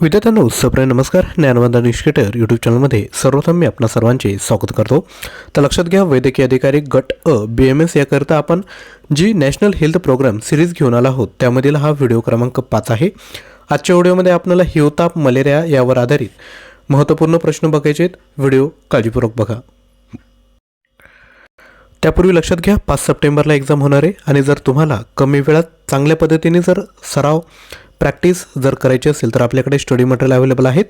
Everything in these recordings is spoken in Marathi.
विद्यार्थ्यांनो सप्राय नमस्कार. ज्ञानवंदन निष्केटर यूट्यूब चॅनलमध्ये सर्वप्रथम मी आपणा सर्वांचे स्वागत करतो. तर लक्षात घ्या, वैद्यकीय अधिकारी गट अ BMS याकरिता आपण जी नॅशनल हेल्थ प्रोग्राम सिरीज घेऊन आला आहोत त्यामधील हा व्हिडिओ क्रमांक 5 आहे. आजच्या व्हिडिओमध्ये आपल्याला हिवताप मलेरिया यावर आधारित महत्त्वपूर्ण प्रश्न बघायचे आहेत. व्हिडिओ काळजीपूर्वक बघा. त्यापूर्वी लक्षात घ्या, 5 सप्टेंबरला एक्झाम होणार आहे आणि जर तुम्हाला कमी वेळात चांगल्या पद्धतीने जर सराव प्रॅक्टिस जर करायची असेल तर आपल्याकडे स्टडी मटेरियल अवेलेबल आहेत.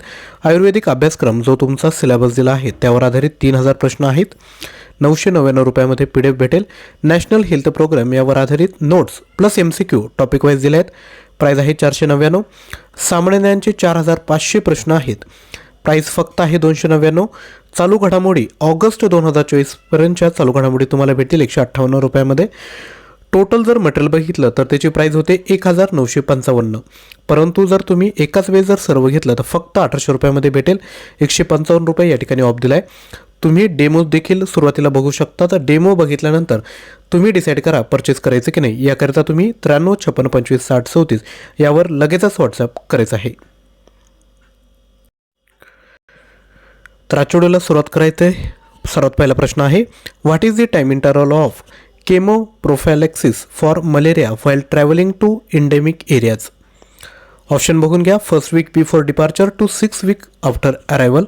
आयुर्वेदिक अभ्यासक्रम जो तुमचा सिलेबस दिला आहे त्यावर आधारित 3000 प्रश्न आहेत. 999 रुपयामध्ये PDF भेटेल. नॅशनल हेल्थ प्रोग्राम यावर आधारित notes plus MCQ topic wise दिले आहेत. प्राईज आहे 499. सामान्य ज्ञानचे 4500 प्रश्न आहेत. प्राईस फक्त आहे 299. चालू घडामोडी ऑगस्ट 2024 पर्यंतच्या चालू घडामोडी तुम्हाला भेटतील 158 रुपयामध्ये. टोटल जर मटेरियल बघितलं तर त्याची प्राईस होते 1955. परंतु जर तुम्ही एकाच वेळेस जर सर्व घेतलं तर फक्त 1800 रुपयामध्ये भेटेल. 155 रुपये या ठिकाणी ऑफ दिला आहे. तुम्ही डेमो देखील सुरुवातीला बघू शकता. तर डेमो बघितल्यानंतर तुम्ही डिसाईड करा परचेस करायचं की नाही. याकरिता तुम्ही 93 56 25 60 34 यावर लगेचच व्हॉट्सअप करायचं आहे. तर आजच्या व्हिडिओला सुरुवात करायचं आहे. सर्वात पहिला प्रश्न आहे, what is the time interval of chemoprophylaxis for malaria while travelling to endemic areas. Option बघून घ्या. First week before departure to 6 week after arrival.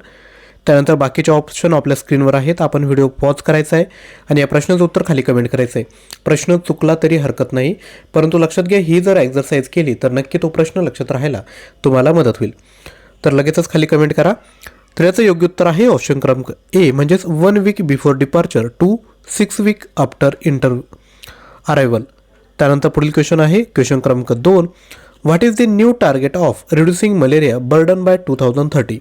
त्यानंतर बाकीचे ऑप्शन आपल्या स्क्रीनवर आहेत. आपण व्हिडिओ पॉज करायचा आहे आणि या प्रश्नाचं उत्तर खाली कमेंट करायचं आहे. प्रश्न चुकला तरी हरकत नाही, परंतु लक्षात घ्या, ही जर एक्झरसाइज केली तर नक्की तो प्रश्न लक्षात राहायला तुम्हाला मदत होईल. तर लगेचच खाली कमेंट करा. तर याचं योग्य उत्तर आहे ऑप्शन क्रमांक ए, म्हणजेच 1 week before departure to 6 week after arrival. त्यानंतर पुढील क्वेश्चन आहे क्वेश्चन क्रमांक 2, what is the new target of reducing malaria burden by 2030.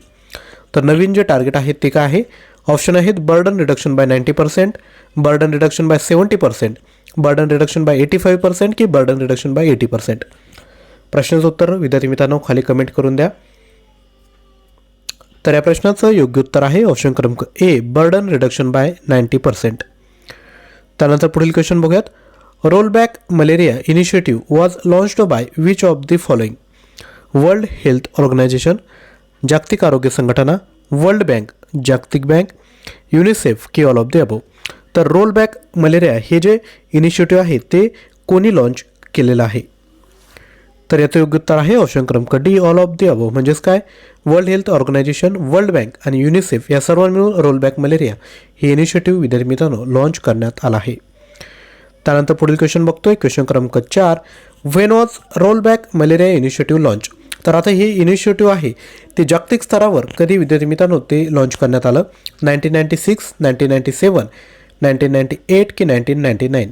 तर नवीन जे टार्गेट आहे ते काय आहे. ऑप्शन आहेत burden reduction by 90%, burden reduction by 70%, burden reduction by 85% की बर्डन रिडक्शन बाय 80%. प्रश्नाचं उत्तर विद्यार्थी मित्रांनो खाली कमेंट करून द्या. तर या प्रश्नाचं योग्य उत्तर आहे ऑप्शन क्रमांक ए, बर्डन रिडक्शन बाय 90%. त्यानंतर पुढील क्वेश्चन बघूयात. Roll back malaria initiative was launched by which of the following. World Health Organization, जागतिक आरोग्य संघटना, वर्ल्ड बँक, जागतिक बँक, युनिसेफ की ऑल ऑफ द अबोव. तर रोल बॅक मलेरिया हे जे इनिशिएटिव्ह आहे ते कोणी लॉन्च केलेलं आहे. तर याचं योग्य उत्तर आहे ऑप्शन क्रमांक D, all of the above. म्हणजेच काय, World Health Organization, World Bank आणि युनिसेफ या सर्व मिळून रोल बॅक मलेरिया हे इनिशिएटिव्ह विद्यार्थी मित्रांनो लॉन्च करण्यात आला आहे. त्यानंतर पुढील क्वेश्चन बघतोय क्वेश्चन क्रमांक 4, when was roll back malaria initiative launch. तर आता हे इनिशिएटिव्ह आहे ते जागतिक स्तरावर कधी विद्यार्थी मित्रांनो ते लॉन्च करण्यात आलं. 1996, 1997, 1998 की 1999.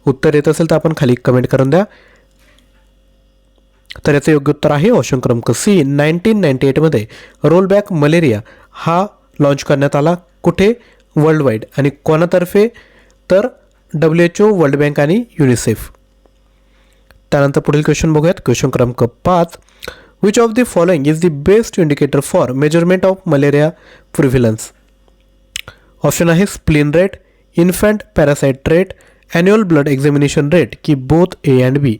उत्तर येत असेल तर आपण खाली कमेंट करून द्या. तर याचं योग्य उत्तर आहे ऑप्शन क्रमांक सी, 1998मध्ये रोल बॅक मलेरिया हा लॉन्च करण्यात आला. कुठे, वर्ल्ड वाईड. आणि कोणातर्फे, तर WHO, वर्ल्ड बँक आणि युनिसेफ. त्यानंतर पुढील क्वेश्चन बघूयात क्वेश्चन क्रमांक 5, which of the following is the best indicator for measurement of malaria prevalence. Option आहे spleen rate, infant parasite rate, annual blood examination rate की बोथ ए अँड बी.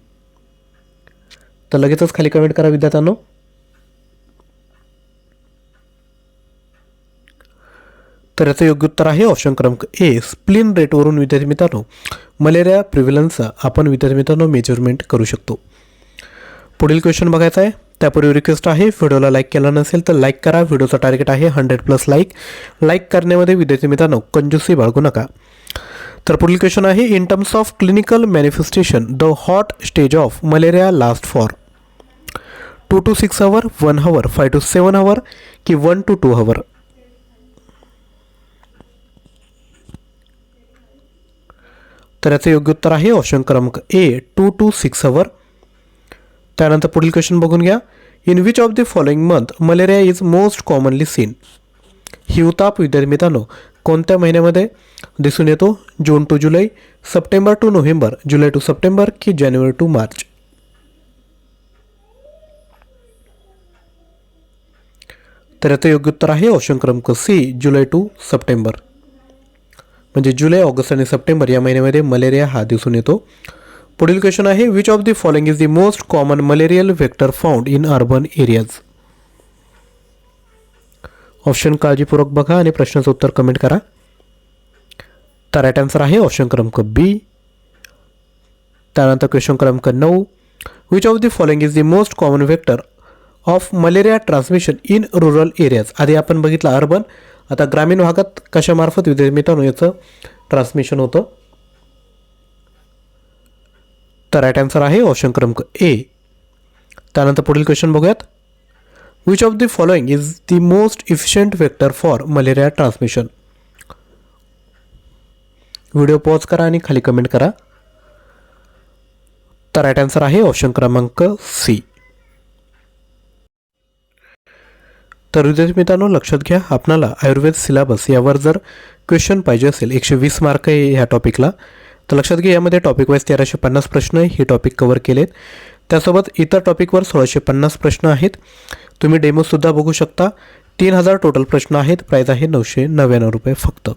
तर लगेचच खाली कमेंट करा विद्यार्थ्यांनो. तर याचं योग्य उत्तर आहे ऑप्शन क्रमांक ए, स्प्लीन रेटवरून विद्यार्थी मित्रांनो मलेरिया प्रिव्हिलन्सचा आपण विद्यार्थी मित्रांनो मेजरमेंट करू शकतो. पुढील क्वेश्चन बघायचा आहे. त्यापूर्वी रिक्वेस्ट आहे, व्हिडिओला लाईक केला नसेल तर लाईक करा. व्हिडिओचा टार्गेट आहे 100+ लाईक. लाईक करण्यामध्ये विद्यार्थी मित्रांनो कंजूसी बाळगू नका. तर पुढील क्वेश्चन आहे, in terms of clinical manifestation the hot stage of malaria last for 2 to 6 hours, 1 hour, 5 to 7 hours की 1 to 2 hours. तर याचं योग्य उत्तर आहे ऑप्शन क्रमांक ए, 2 to 6 hours. त्यानंतर पुढील क्वेश्चन बघून घ्या. In which of the following month malaria is most commonly seen. हिवताप विद्यार्थी मित्रांनो कोणत्या महिन्यामध्ये दिसून येतो. June to July, September to November, July to September की जानेवारी टू मार्च. तर याचं योग्य उत्तर आहे ऑप्शन क्रमांक सी, जुलै टू सप्टेंबर. म्हणजे जुलै, ऑगस्ट आणि सप्टेंबर या महिन्यामध्ये मलेरिया हा दिसून येतो. पुढील क्वेश्चन आहे, which of the following is the most common malarial vector found in urban areas. Option काळजीपूर्वक बघा आणि प्रश्नाचं उत्तर कमेंट करा. तर राईट आन्सर आहे ऑप्शन क्रमांक बी. त्यानंतर क्वेश्चन क्रमांक 9. Which of the following is the most common vector of malaria transmission in rural areas. आधी आपण बघितलं अर्बन, आता ग्रामीण भागात कशामार्फत विद्यार्थी मित्रांनो याचं ट्रान्समिशन होतं. तर राईट आन्सर आहे ऑप्शन क्रमांक ए. त्यानंतर पुढील क्वेश्चन बघूयात. Which of the following is the most efficient vector for malaria transmission. Video pause करा आणि खाली कमेंट करा. तर राईट आन्सर आहे ऑप्शन क्रमांक सी. तर विद्यार्थी मित्रांनो लक्षात घ्या, आपणाला आयुर्वेद सिलेबस यावर जर क्वेश्चन पाहिजे असेल 120 मार्क आहे ह्या टॉपिकला, तर लक्षात घ्या यामध्ये टॉपिक वाईज 1350 प्रश्न हे टॉपिक कव्हर केलेत. त्यासोबत इतर टॉपिकवर 1650 प्रश्न आहेत. तुम्ही डेमोसुद्धा बघू शकता. 3000 टोटल प्रश्न आहेत. प्राईज आहे 999 रुपये फक्त.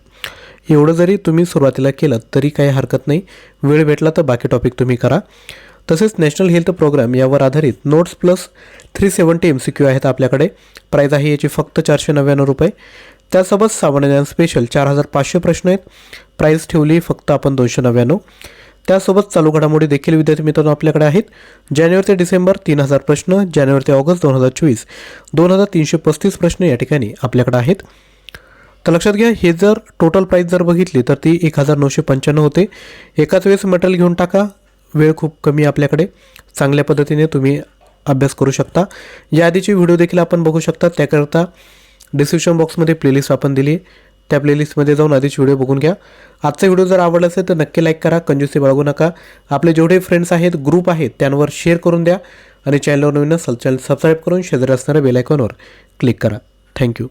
एवढं जरी तुम्ही सुरुवातीला केलं तरी काही हरकत नाही. वेळ भेटला तर बाकी टॉपिक तुम्ही करा. तसेच नॅशनल हेल्थ प्रोग्राम यावर आधारित नोट्स प्लस 370 MCQ आहेत आपल्याकडे. प्राईज आहे याची फक्त 499 रुपये. त्यासोबत सामान्य ज्ञान स्पेशल 4500 प्रश्न आहेत. प्राईज ठेवली फक्त आपण 299. त्यासोबत चालू घडामोडी देखील विद्यार्थी मित्रांनो आपल्याकडे आहेत. जानेवारी ते डिसेंबर 3000 प्रश्न, जानेवारी ते ऑगस्ट 2024 2335 प्रश्न या ठिकाणी आपल्याकडे आहेत. तर लक्षात घ्या, हे जर टोटल प्राईस जर बघितली तर ती 1995 होते. एकाच वेळेस मटेरियल घेऊन टाका. वेळ खूप कमी आपल्याकडे. चांगल्या पद्धतीने तुम्ही अभ्यास करू शकता. या आधीची व्हिडिओ देखील आपण बघू शकता. त्याकरता डिस्क्रिप्शन बॉक्समध्ये प्लेलिस्ट आपण दिली आहे. त्या प्लेलिस्टमध्ये जाऊन आधीची व्हिडिओ बघून घ्या. आजचा व्हिडिओ जर आवडला असेल तर नक्की लाईक करा. कंजूसी बाळगू नका. आपले जेवढे फ्रेंड्स आहेत, ग्रुप आहेत, त्यांवर शेअर करून द्या. आणि चॅनलवर नवीन असेल चॅनल सबस्क्राईब करून शेजारी असणाऱ्या बेल आयकॉनवर क्लिक करा. थँक्यू.